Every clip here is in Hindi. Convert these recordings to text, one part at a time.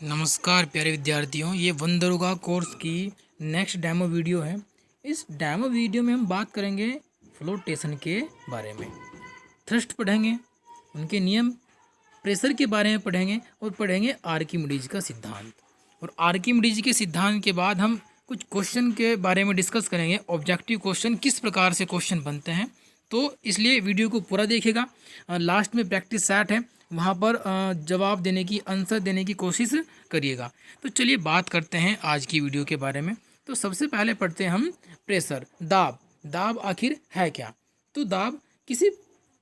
नमस्कार प्यारे विद्यार्थियों, ये वंदरुगा कोर्स की नेक्स्ट डेमो वीडियो है। इस डेमो वीडियो में हम बात करेंगे फ्लोटेशन के बारे में। थ्रस्ट पढ़ेंगे, उनके नियम, प्रेशर के बारे में पढ़ेंगे और पढ़ेंगे आर्किमिडीज का सिद्धांत। और आर्किमिडीज के सिद्धांत के बाद हम कुछ क्वेश्चन के बारे में डिस्कस करेंगे। ऑब्जेक्टिव क्वेश्चन, किस प्रकार से क्वेश्चन बनते हैं, तो इसलिए वीडियो को पूरा देखिएगा। लास्ट में प्रैक्टिस सेट है, वहाँ पर जवाब देने की, आंसर देने की कोशिश करिएगा। तो चलिए बात करते हैं आज की वीडियो के बारे में। तो सबसे पहले पढ़ते हैं हम प्रेशर, दाब। दाब आखिर है क्या? तो दाब किसी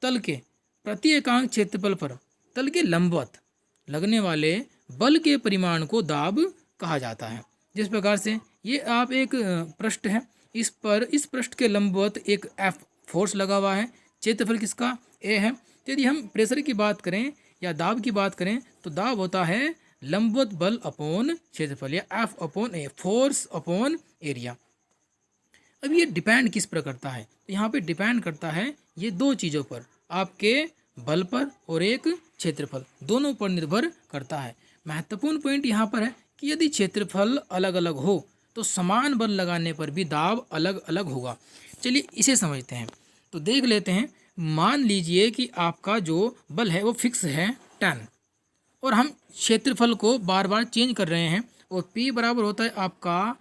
तल के प्रति एकांक क्षेत्रफल पर तल के लंबवत लगने वाले बल के परिमाण को दाब कहा जाता है। जिस प्रकार से ये आप एक पृष्ठ है, इस पृष्ठ के लंबवत एक एफ फोर्स लगा हुआ है, क्षेत्रफल किसका ए है। तो यदि हम प्रेशर की बात करें या दाब की बात करें तो दाब होता है लंबवत बल अपॉन क्षेत्रफल, या एफ अपॉन ए, फोर्स अपॉन एरिया। अब ये डिपेंड किस पर करता है? तो यहाँ पे डिपेंड करता है ये दो चीज़ों पर, आपके बल पर और एक क्षेत्रफल, दोनों पर निर्भर करता है। महत्वपूर्ण पॉइंट यहाँ पर है कि यदि क्षेत्रफल अलग अलग हो तो समान बल लगाने पर भी दाब अलग अलग होगा। चलिए इसे समझते हैं। तो देख लेते हैं। मान लीजिए कि आपका जो बल है वो फिक्स है 10 और हम क्षेत्रफल को बार बार चेंज कर रहे हैं, और P बराबर होता है आपका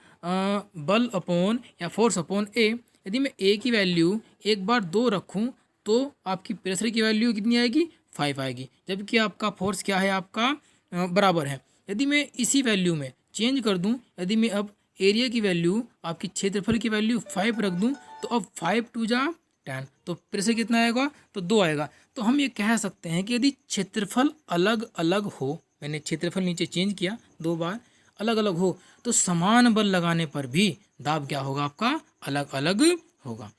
बल अपॉन या फोर्स अपॉन ए। यदि मैं ए की वैल्यू एक बार 2 रखूं तो आपकी प्रेशर की वैल्यू कितनी आएगी? 5 आएगी, जबकि आपका फोर्स क्या है? आपका बराबर है। यदि मैं इसी वैल्यू में चेंज कर दूं, यदि मैं अब एरिया की वैल्यू, आपकी क्षेत्रफल की वैल्यू 5 रख दूं, तो अब 5 2 जा 10, तो प्रेशर कितना आएगा? तो 2 आएगा। तो हम ये कह सकते हैं कि यदि क्षेत्रफल अलग अलग हो, मैंने क्षेत्रफल नीचे चेंज किया 2 बार, अलग अलग हो, तो समान बल लगाने पर भी दाब क्या होगा? आपका अलग अलग होगा।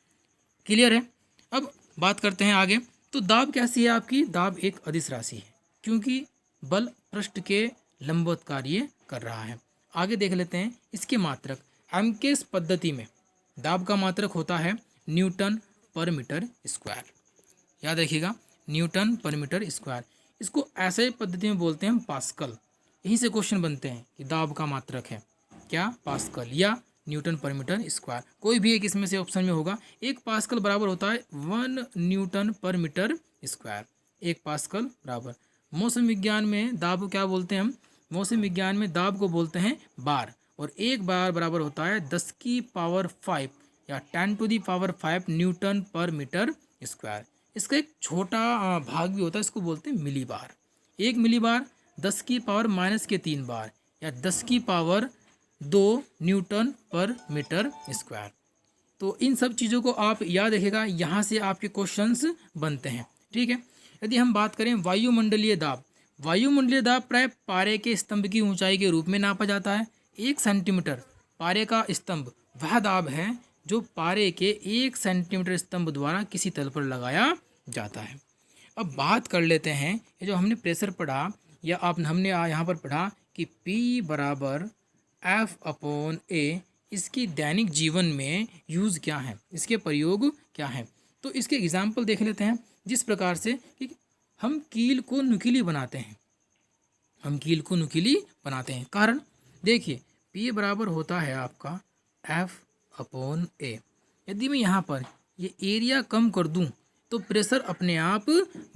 क्लियर है? अब बात करते हैं आगे। तो दाब कैसी है आपकी? दाब एक अदिश राशि है, क्योंकि बल पृष्ठ के लंबवत कार्य कर रहा है। आगे देख लेते हैं इसके मात्रक। एमकेस पद्धति में दाब का मात्रक होता है न्यूटन पर मीटर स्क्वायर। याद रखिएगा, न्यूटन पर मीटर स्क्वायर। इसको ऐसे पद्धति में बोलते हैं हम पास्कल। यहीं से क्वेश्चन बनते हैं कि दाब का मात्रक है क्या? पास्कल या न्यूटन पर मीटर स्क्वायर, कोई भी एक इसमें से ऑप्शन में होगा। एक पास्कल बराबर होता है 1 न्यूटन पर मीटर स्क्वायर। एक पास्कल बराबर। मौसम विज्ञान में दाब को क्या बोलते हैं हम? मौसम विज्ञान में दाब को बोलते हैं बार, और एक बार बराबर होता है 10 की पावर 5 या 10 टू दी पावर 5 न्यूटन पर मीटर स्क्वायर। इसका एक छोटा भाग भी होता है, इसको बोलते हैं मिली बार। एक मिली बार 10 की पावर -3 बार, या 10 की पावर 2 न्यूटन पर मीटर स्क्वायर। तो इन सब चीज़ों को आप याद रखिएगा, यहाँ से आपके क्वेश्चंस बनते हैं। ठीक है। यदि हम बात करें वायुमंडलीय दाब, वायुमंडलीय दाब प्राय पारे के स्तंभ की ऊंचाई के रूप में नापा जाता है। 1 सेंटीमीटर पारे का स्तंभ वह दाब है जो पारे के 1 सेंटीमीटर स्तंभ द्वारा किसी तल पर लगाया जाता है। अब बात कर लेते हैं, ये जो हमने प्रेशर पढ़ा, या हमने यहाँ पर पढ़ा कि P बराबर F अपॉन ए, इसकी दैनिक जीवन में यूज़ क्या है, इसके प्रयोग क्या है। तो इसके एग्जाम्पल देख लेते हैं। जिस प्रकार से कि हम कील को नुकीली बनाते हैं, हम कील को नुकीली बनाते हैं। कारण देखिए, P बराबर होता है आपका F अपॉन ए। यदि मैं यहाँ पर ये एरिया कम कर दूँ तो प्रेशर अपने आप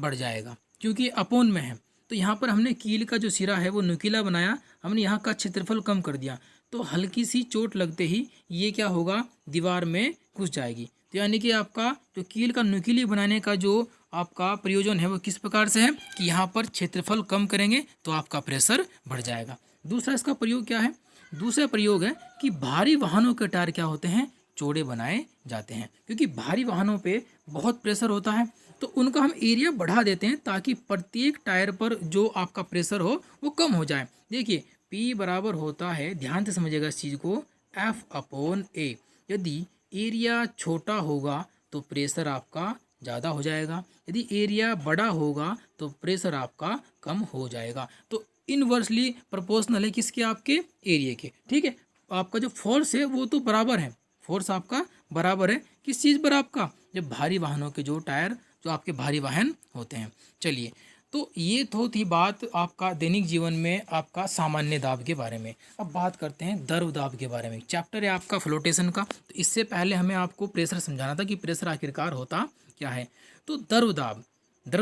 बढ़ जाएगा, क्योंकि अपोन में है। तो यहाँ पर हमने कील का जो सिरा है वो नुकीला बनाया, हमने यहाँ का क्षेत्रफल कम कर दिया, तो हल्की सी चोट लगते ही ये क्या होगा? दीवार में घुस जाएगी। तो यानी कि आपका जो कील का नुकीली बनाने का जो आपका प्रयोजन है वो किस प्रकार से है कि यहाँ पर क्षेत्रफल कम करेंगे तो आपका प्रेशर बढ़ जाएगा। दूसरा इसका प्रयोग क्या है? दूसरा प्रयोग है कि भारी वाहनों के टायर क्या होते हैं? चौड़े बनाए जाते हैं, क्योंकि भारी वाहनों पे बहुत प्रेशर होता है, तो उनका हम एरिया बढ़ा देते हैं ताकि प्रत्येक टायर पर जो आपका प्रेशर हो वो कम हो जाए। देखिए P बराबर होता है, ध्यान से समझिएगा इस चीज़ को, F अपॉन ए। यदि एरिया छोटा होगा तो प्रेशर आपका ज़्यादा हो जाएगा, यदि एरिया बड़ा होगा तो प्रेशर आपका कम हो जाएगा। तो इनवर्सली प्रोपोर्शनल है किसके? आपके एरिया के। ठीक है। आपका जो फोर्स है वो तो बराबर है, फोर्स आपका बराबर है किस चीज़ पर? आपका जब भारी वाहनों के जो टायर, जो आपके भारी वाहन होते हैं। चलिए तो ये तो थी बात आपका दैनिक जीवन में आपका सामान्य दाब के बारे में। अब बात करते हैं द्रव दाब के बारे में। चैप्टर है आपका फ्लोटेशन का। तो इससे पहले हमें आपको प्रेशर समझाना था कि प्रेशर आखिरकार होता क्या है। तो द्रव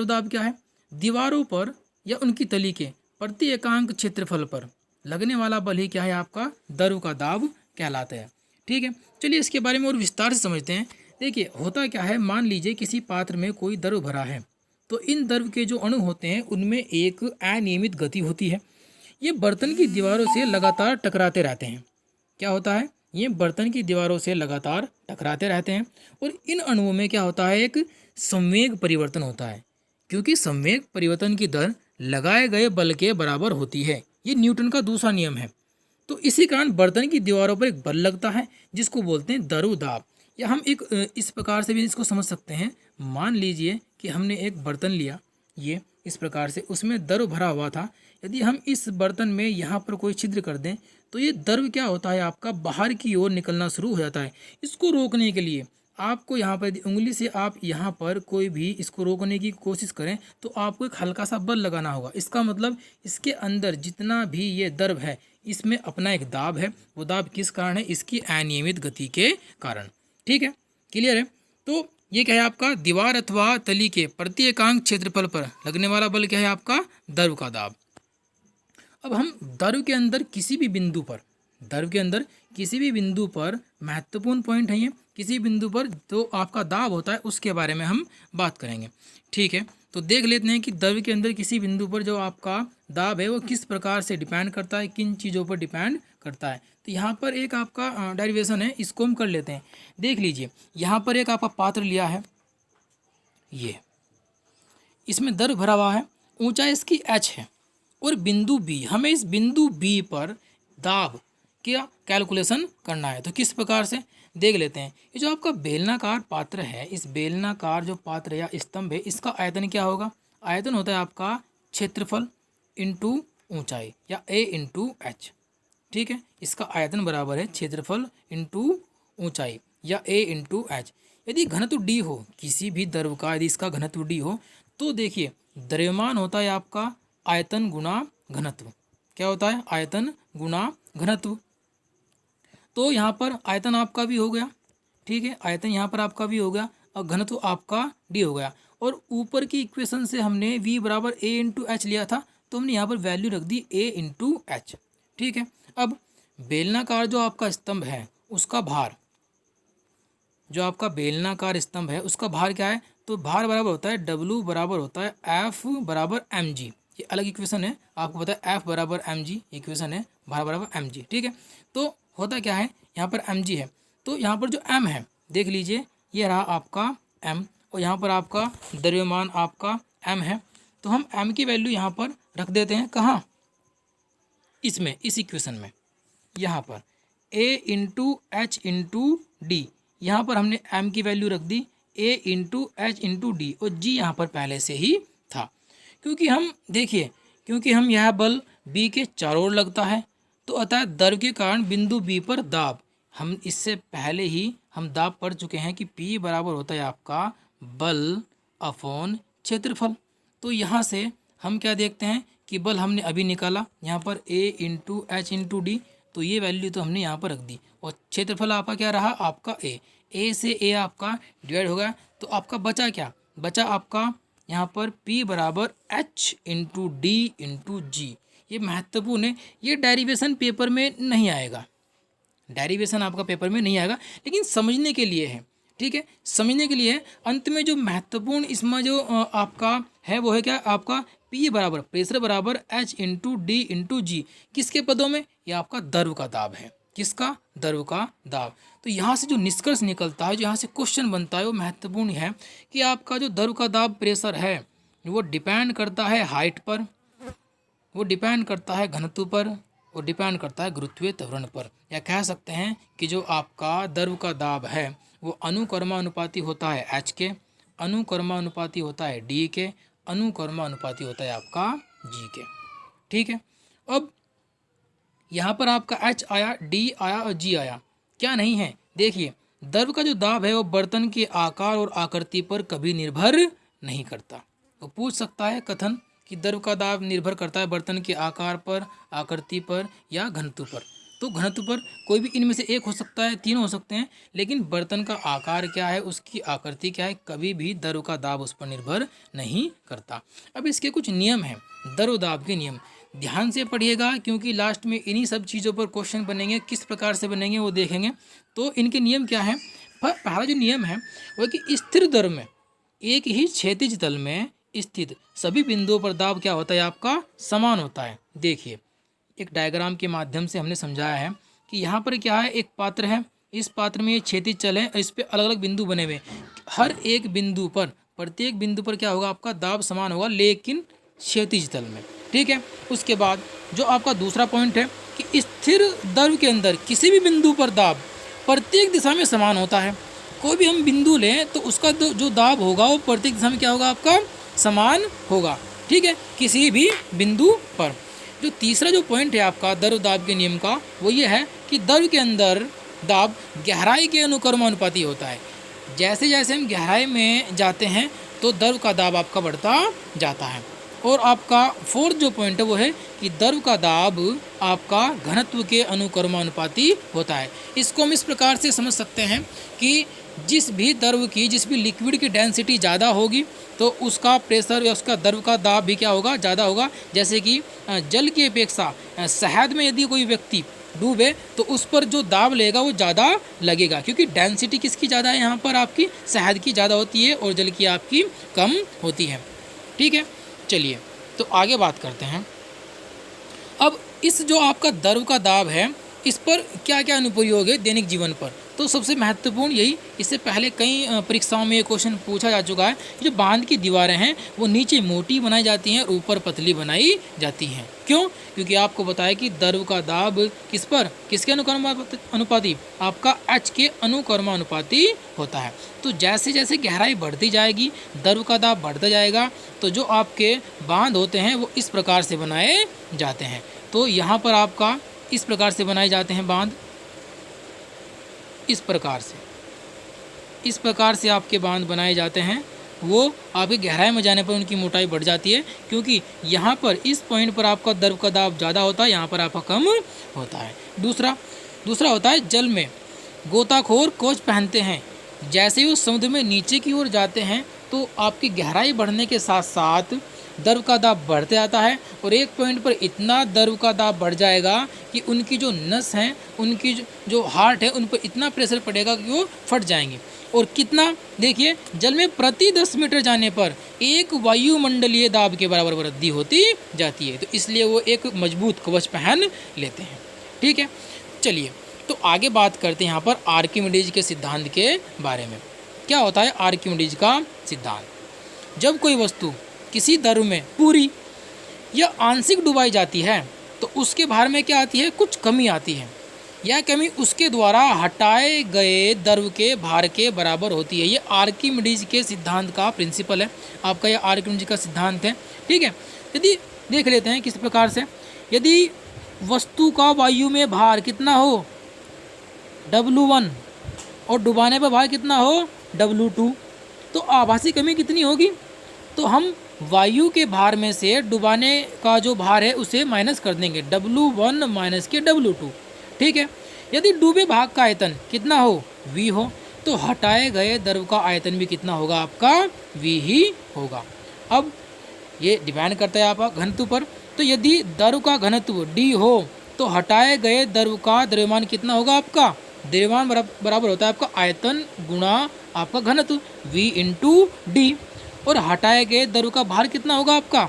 दाब क्या है? दीवारों पर या उनकी तली के प्रति एकांक क्षेत्रफल पर लगने वाला बल ही क्या है? आपका द्रव का दाब कहलाता है। ठीक है, चलिए इसके बारे में और विस्तार से समझते हैं। देखिए होता क्या है, मान लीजिए किसी पात्र में कोई द्रव भरा है, तो इन द्रव के जो अणु होते हैं उनमें एक अनियमित गति होती है। ये बर्तन की दीवारों से लगातार टकराते रहते हैं। क्या होता है? ये बर्तन की दीवारों से लगातार टकराते रहते हैं और इन अणुओं में क्या होता है? एक संवेग परिवर्तन होता है, क्योंकि संवेग परिवर्तन की दर लगाए गए बल के बराबर होती है। ये न्यूटन का दूसरा नियम है। तो इसी कारण बर्तन की दीवारों पर एक बल लगता है जिसको बोलते हैं द्रव दाब। या हम एक इस प्रकार से भी इसको समझ सकते हैं। मान लीजिए कि हमने एक बर्तन लिया, ये इस प्रकार से, उसमें द्रव भरा हुआ था। यदि हम इस बर्तन में यहाँ पर कोई छिद्र कर दें तो ये द्रव क्या होता है? आपका बाहर की ओर निकलना शुरू हो जाता है। इसको रोकने के लिए आपको यहाँ पर यदि उंगली से आप यहाँ पर कोई भी इसको रोकने की कोशिश करें तो आपको एक हल्का सा बल लगाना होगा। इसका मतलब इसके अंदर जितना भी ये द्रव है इसमें अपना एक दाब है। वो दाब किस कारण है? इसकी अनियमित गति के कारण। ठीक है, क्लियर है? तो ये क्या है? आपका दीवार अथवा तली के प्रति एकांक क्षेत्रफल पर लगने वाला बल क्या है? आपका द्रव का दाब। अब हम द्रव के अंदर किसी भी बिंदु पर महत्वपूर्ण पॉइंट है ये, किसी बिंदु पर तो आपका दाब होता है उसके बारे में हम बात करेंगे। ठीक है, तो देख लेते हैं कि द्रव के अंदर किसी बिंदु पर जो आपका दाब है वो किस प्रकार से डिपेंड करता है, किन चीज़ों पर डिपेंड करता है। तो यहाँ पर एक आपका डेरिवेशन है, इसको हम कर लेते हैं। देख लीजिए, यहाँ पर एक आपका पात्र लिया है, ये इसमें द्रव भरा हुआ है, ऊंचाई इसकी h है और बिंदु B, हमें इस बिंदु B पर दाब क्या कैलकुलेशन करना है। तो किस प्रकार से देख लेते हैं। ये जो आपका बेलनाकार पात्र है, इस बेलनाकार जो पात्र या स्तंभ है, इसका आयतन क्या होगा? आयतन होता है आपका क्षेत्रफल इंटू ऊंचाई या A इंटू H। ठीक है, इसका आयतन बराबर है क्षेत्रफल इंटू ऊंचाई या A इंटू H। यदि घनत्व D हो किसी भी द्रव का, यदि इसका घनत्व D हो तो देखिए द्रव्यमान होता है आपका आयतन गुना घनत्व। क्या होता है? आयतन गुना घनत्व। तो यहाँ पर आयतन आपका भी हो गया, ठीक है, आयतन यहाँ पर आपका भी हो गया और घनत्व आपका डी हो गया। और ऊपर की इक्वेशन से हमने v बराबर a इंटू एच लिया था, तो हमने यहाँ पर वैल्यू रख दी a इंटू एच। ठीक है, अब बेलनाकार जो आपका स्तंभ है उसका भार, जो आपका बेलनाकार स्तंभ है उसका भार क्या है? तो भार बराबर होता है W बराबर होता है F बराबर mg। ये अलग इक्वेशन है, आपको पता है F बराबर mg इक्वेशन है, भार बराबर mg। ठीक है, तो होता क्या है, यहाँ पर mg है, तो यहाँ पर जो m है देख लीजिए, ये रहा आपका m और यहाँ पर आपका द्रव्यमान आपका m है। तो हम m की वैल्यू यहाँ पर रख देते हैं, कहाँ? इसमें, इस इक्वेशन में, यहाँ पर a into H into D, यहाँ पर हमने m की वैल्यू रख दी a into H into D और g यहाँ पर पहले से ही था। क्योंकि हम देखिए, क्योंकि हम यह बल b के चारों ओर लगता है, तो अतः द्रव के कारण बिंदु b पर दाब, हम इससे पहले ही हम दाब पढ़ चुके हैं कि P बराबर होता है आपका बल अपॉन क्षेत्रफल। तो यहाँ से हम क्या देखते हैं कि बल हमने अभी निकाला यहाँ पर a into H into D, तो ये वैल्यू तो हमने यहाँ पर रख दी और क्षेत्रफल आपका क्या रहा? आपका a से a आपका डिवाइड हो गया, तो आपका बचा क्या? बचा आपका यहाँ पर P बराबर h इंटू डी इंटू जी। ये महत्वपूर्ण है, ये डेरिवेशन पेपर में नहीं आएगा, डेरिवेशन आपका पेपर में नहीं आएगा, लेकिन समझने के लिए है। ठीक है, समझने के लिए है। अंत में जो महत्वपूर्ण इसमें जो आपका है वो है क्या? आपका P बराबर प्रेशर बराबर H इंटू डी इंटू जी, किसके पदों में? ये आपका द्रव का दाब है। किसका? द्रव का दाब। तो यहाँ से जो निष्कर्ष निकलता है, जो यहाँ से क्वेश्चन बनता है, वो महत्वपूर्ण है कि आपका जो द्रव का दाब प्रेशर है वो डिपेंड करता है हाइट पर, वो डिपेंड करता है घनत्व पर, वो डिपेंड करता है गुरुत्वीय त्वरण पर। या कह सकते हैं कि जो आपका द्रव का दाब है वो अनुक्रमानुपाती होता है H के, अनुक्रमानुपाती होता है D के, अनुक्रमानुपाती होता है आपका G के। ठीक है, अब यहाँ पर आपका H आया, D आया और G आया, क्या नहीं है? देखिए द्रव का जो दाब है वो बर्तन के आकार और आकृति पर कभी निर्भर नहीं करता। वो पूछ सकता है कथन कि द्रव का दाब निर्भर करता है बर्तन के आकार पर, आकृति पर या घनत्व पर। तो घनत्व पर कोई भी इनमें से एक हो सकता है, तीन हो सकते हैं, लेकिन बर्तन का आकार क्या है, उसकी आकृति क्या है, कभी भी द्रव का दाब उस पर निर्भर नहीं करता। अब इसके कुछ नियम हैं, द्रव दाब के नियम, ध्यान से पढ़िएगा क्योंकि लास्ट में इन्हीं सब चीज़ों पर क्वेश्चन बनेंगे। किस प्रकार से बनेंगे वो देखेंगे। तो इनके नियम क्या है। पहला जो नियम है वो कि स्थिर द्रव में एक ही क्षैतिज तल में स्थित सभी बिंदुओं पर दाब क्या होता है, आपका समान होता है। देखिए एक डायग्राम के माध्यम से हमने समझाया है कि यहाँ पर क्या है, एक पात्र है, इस पात्र में ये क्षैतिज तल है और इस पर अलग अलग बिंदु बने हुए, हर एक बिंदु पर, प्रत्येक बिंदु पर क्या होगा, आपका दाब समान होगा लेकिन क्षैतिज तल में। ठीक है। उसके बाद जो आपका दूसरा पॉइंट है कि स्थिर द्रव के अंदर किसी भी बिंदु पर दाब प्रत्येक दिशा में समान होता है। कोई भी हम बिंदु लें तो उसका जो दाब होगा वो प्रत्येक दिशा में क्या होगा, आपका समान होगा। ठीक है, किसी भी बिंदु पर। जो तीसरा जो पॉइंट है आपका द्रव दाब के नियम का, वो ये है कि द्रव के अंदर दाब गहराई के अनुक्रमानुपाती होता है। जैसे जैसे हम गहराई में जाते हैं तो द्रव का दाब आपका बढ़ता जाता है। और आपका फोर्थ जो पॉइंट है वो है कि द्रव का दाब आपका घनत्व के अनुक्रमानुपाती होता है। इसको हम इस प्रकार से समझ सकते हैं कि जिस भी द्रव की, जिस भी लिक्विड की डेंसिटी ज़्यादा होगी तो उसका प्रेशर या उसका द्रव का दाब भी क्या होगा, ज़्यादा होगा। जैसे कि जल की अपेक्षा शहद में यदि कोई व्यक्ति डूबे तो उस पर जो दाब लेगा वो ज़्यादा लगेगा, क्योंकि डेंसिटी किसकी ज़्यादा है, यहाँ पर आपकी शहद की ज़्यादा होती है और जल की आपकी कम होती है। ठीक है, चलिए तो आगे बात करते हैं। अब इस जो आपका द्रव का दाब है, इस पर क्या क्या अनुप्रयोग है दैनिक जीवन पर। तो सबसे महत्वपूर्ण यही, इससे पहले कई परीक्षाओं में ये क्वेश्चन पूछा जा चुका है। जो बांध की दीवारें हैं वो नीचे मोटी बनाई जाती हैं और ऊपर पतली बनाई जाती हैं। क्यों? क्योंकि आपको बताया कि द्रव का दाब किस पर, किसके अनुपाती, आपका एच के अनुक्रमानुपाती होता है। तो जैसे जैसे गहराई बढ़ती जाएगी द्रव का दाब बढ़ता जाएगा। तो जो आपके बांध होते हैं वो इस प्रकार से बनाए जाते हैं। तो यहाँ पर आपका इस प्रकार से बनाए जाते हैं बांध, इस प्रकार से आपके बांध बनाए जाते हैं। वो आपके गहराई में जाने पर उनकी मोटाई बढ़ जाती है, क्योंकि यहाँ पर इस पॉइंट पर आपका द्रव का दाब ज़्यादा होता है, यहाँ पर आपका कम होता है। दूसरा होता है जल में गोताखोर कोच पहनते हैं। जैसे ही वो समुद्र में नीचे की ओर जाते हैं तो आपकी गहराई बढ़ने के साथ साथ द्रव का दाब बढ़ते आता है और एक पॉइंट पर इतना द्रव का दाब बढ़ जाएगा कि उनकी जो नस हैं, उनकी जो हार्ट है, उन पर इतना प्रेशर पड़ेगा कि वो फट जाएंगे। और कितना, देखिए जल में प्रति 10 मीटर जाने पर एक वायुमंडलीय दाब के बराबर वृद्धि होती जाती है। तो इसलिए वो एक मजबूत कवच पहन लेते हैं। ठीक है, चलिए तो आगे बात करते हैं यहाँ पर आर्किमिडीज के सिद्धांत के बारे में। क्या होता है आर्किमिडीज का सिद्धांत? जब कोई वस्तु किसी द्रव में पूरी या आंशिक डुबाई जाती है तो उसके भार में क्या आती है, कुछ कमी आती है। यह कमी उसके द्वारा हटाए गए द्रव के भार के बराबर होती है। ये आर्किमिडीज के सिद्धांत का प्रिंसिपल है, आपका यह आर्किमिडीज का सिद्धांत है। ठीक है, यदि देख लेते हैं किस प्रकार से, यदि वस्तु का वायु में भार कितना हो W1 और डुबाने पर भार कितना हो W2, तो आभासी कमी कितनी होगी? तो हम वायु के भार में से डुबाने का जो भार है उसे माइनस कर देंगे, W1 माइनस के W2। ठीक है, यदि डूबे भाग का आयतन कितना हो, V हो, तो हटाए गए द्रव का आयतन भी कितना होगा, आपका V ही होगा। अब ये डिपेंड करता है आपका घनत्व पर। तो यदि द्रव का घनत्व D हो तो हटाए गए द्रव का द्रव्यमान कितना होगा, आपका द्रव्यमान बराबर होता है आपका आयतन गुणा आपका घनत्व V इंटू D। और हटाए गए द्रव का भार कितना होगा, आपका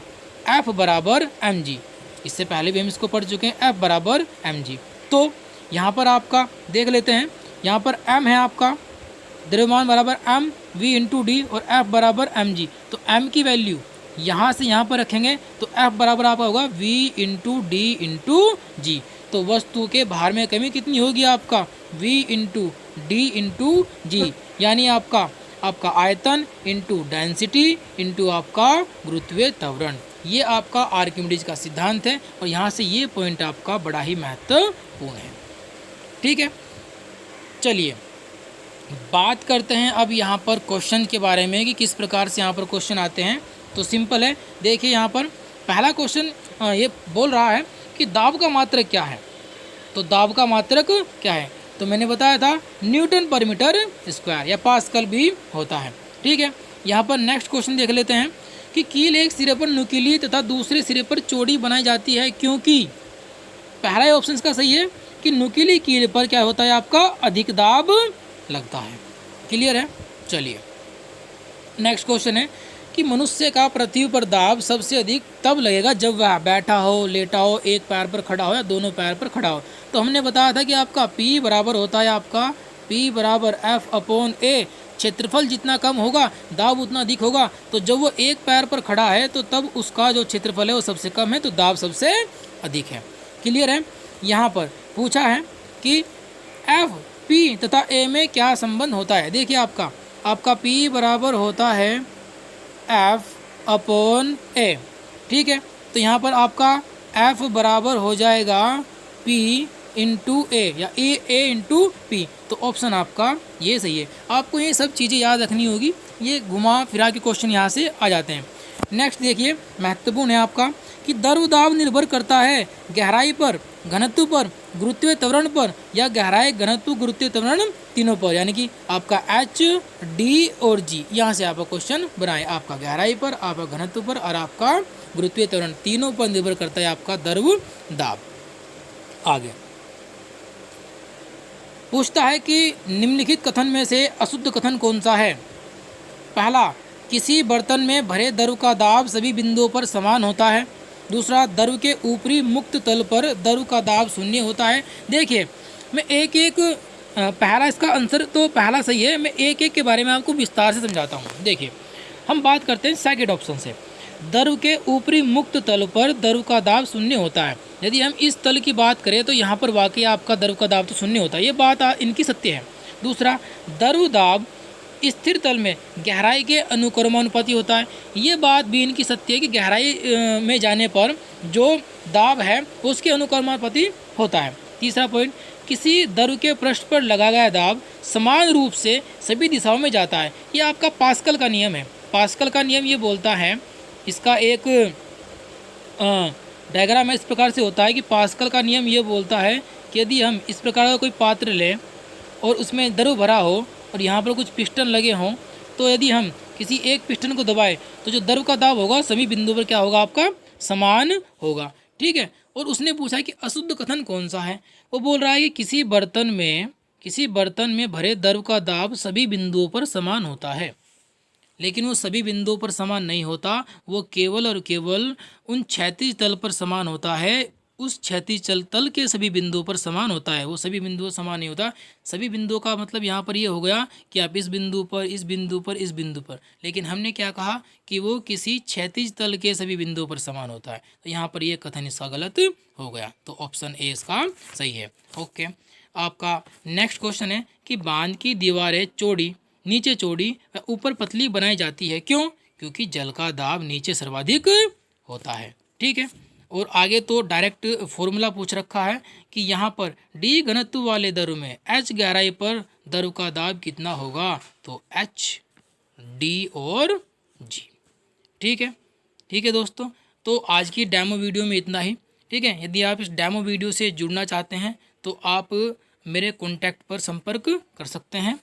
F बराबर mg। इससे पहले भी हम इसको पढ़ चुके हैं, F बराबर mg। तो यहाँ पर आपका देख लेते हैं, यहाँ पर m है आपका द्रव्यमान बराबर m v इंटू डी और F बराबर mg। तो m की वैल्यू यहाँ से यहाँ पर रखेंगे तो F बराबर आपका होगा v इंटू डी इंटू जी। तो वस्तु के भार में कमी कितनी होगी, आपका v इंटू डी इंटू जी, यानी आपका आयतन इंटू डेंसिटी इंटू आपका गुरुत्वीय त्वरण। ये आपका आर्किमिडीज का सिद्धांत है और यहाँ से ये पॉइंट आपका बड़ा ही महत्वपूर्ण है। ठीक है, चलिए बात करते हैं अब यहाँ पर क्वेश्चन के बारे में कि किस प्रकार से यहाँ पर क्वेश्चन आते हैं। तो सिंपल है, देखिए यहाँ पर पहला क्वेश्चन ये बोल रहा है कि दाब का मात्रक क्या है। तो दाब का मात्रक क्या है, तो मैंने बताया था न्यूटन पर मीटर स्क्वायर या पास्कल भी होता है। ठीक है, यहाँ पर नेक्स्ट क्वेश्चन देख लेते हैं कि कील एक सिरे पर नुकीली तथा दूसरे सिरे पर चौड़ी बनाई जाती है क्योंकि। पहला ऑप्शन का सही है कि नुकीली कील पर क्या होता है, आपका अधिक दाब लगता है। क्लियर है। चलिए नेक्स्ट क्वेश्चन है कि मनुष्य का पृथ्वी पर दाब सबसे अधिक तब लगेगा जब वह बैठा हो, लेटा हो, एक पैर पर खड़ा हो या दोनों पैर पर खड़ा हो। तो हमने बताया था कि आपका P बराबर होता है आपका P बराबर F/A। क्षेत्रफल जितना कम होगा दाब उतना अधिक होगा। तो जब वो एक पैर पर खड़ा है तो तब उसका जो क्षेत्रफल है वो सबसे कम है, तो दाब सबसे अधिक है। क्लियर है। यहाँ पर पूछा है कि F, P तथा A में क्या संबंध होता है। देखिए आपका P बराबर होता है F/A। ठीक है, तो यहाँ पर आपका F बराबर हो जाएगा P इंटू A या A इंटू P। तो ऑप्शन आपका ये सही है। आपको ये सब चीज़ें याद रखनी होगी, ये घुमा फिरा के क्वेश्चन यहाँ से आ जाते हैं। नेक्स्ट देखिए महत्वपूर्ण है आपका कि द्रव दाब निर्भर करता है गहराई पर, घनत्व पर, गुरुत्वीय त्वरण पर या गहराई, घनत्व, गुरुत्वीय त्वरण तीनों पर, यानी कि आपका H, D और G। यहाँ से आपका क्वेश्चन बनाए, आपका गहराई पर, आपका घनत्व पर और आपका गुरुत्वीय त्वरण तीनों पर निर्भर करता है आपका द्रव दाब। आगे पूछता है कि निम्नलिखित कथन में से अशुद्ध कथन कौन सा है। पहला, किसी बर्तन में भरे द्रव का दाब सभी बिंदुओं पर समान होता है। दूसरा, द्रव के ऊपरी मुक्त तल पर द्रव का दाब शून्य होता है। देखिए मैं एक एक पहला इसका आंसर तो पहला सही है, मैं एक एक के बारे में आपको विस्तार से समझाता हूँ। देखिए हम बात करते हैं सेकंड ऑप्शन से, द्रव के ऊपरी मुक्त तल पर द्रव का दाब शून्य होता है। यदि हम इस तल की बात करें तो यहाँ पर वाकई आपका द्रव का दाब तो शून्य होता है, ये बात इनकी सत्य है। दूसरा, द्रव दाब स्थिर तल में गहराई के अनुक्रमानुपाती होता है, ये बात भी इनकी सत्य है कि गहराई में जाने पर जो दाब है उसके अनुक्रमानुपाती होता है। तीसरा पॉइंट, किसी द्रव के पृष्ठ पर लगाया गया दाब समान रूप से सभी दिशाओं में जाता है, ये आपका पास्कल का नियम है। पास्कल का नियम ये बोलता है, इसका एक डायग्राम है इस प्रकार से होता है कि पास्कल का नियम ये बोलता है कि यदि हम इस प्रकार का कोई पात्र लें और उसमें द्रव भरा हो और यहाँ पर कुछ पिस्टन लगे हों, तो यदि हम किसी एक पिस्टन को दबाएं तो जो द्रव का दाब होगा सभी बिंदुओं पर क्या होगा, आपका समान होगा। ठीक है, और उसने पूछा है कि अशुद्ध कथन कौन सा है। वो बोल रहा है कि किसी बर्तन में भरे द्रव का दाब सभी बिंदुओं पर समान होता है, लेकिन वो सभी बिंदुओं पर समान नहीं होता, वो केवल और केवल उन क्षैतिज तल पर समान होता है, उस क्षैतिज तल के सभी बिंदुओं पर समान होता है, वो सभी बिंदुओं समान नहीं होता। सभी बिंदुओं का मतलब यहाँ पर ये हो गया कि आप इस बिंदु पर, इस बिंदु पर, इस बिंदु पर, लेकिन हमने क्या कहा कि वो किसी क्षैतिज तल के सभी बिंदुओं पर समान होता है। तो यहाँ पर ये कथन इसका गलत हो गया, तो ऑप्शन ए इसका सही है। ओके, आपका नेक्स्ट क्वेश्चन है कि बांध की दीवारें चौड़ी, नीचे चौड़ी व ऊपर पतली बनाई जाती है, क्यों? क्योंकि जल का दाब नीचे सर्वाधिक होता है। ठीक है, और आगे तो डायरेक्ट फॉर्मूला पूछ रखा है कि यहाँ पर D घनत्व वाले द्रव में H गहराई पर द्रव का दाब कितना होगा, तो H, D और G। ठीक है दोस्तों, तो आज की डेमो वीडियो में इतना ही। ठीक है, यदि आप इस डेमो वीडियो से जुड़ना चाहते हैं तो आप मेरे कॉन्टैक्ट पर संपर्क कर सकते हैं।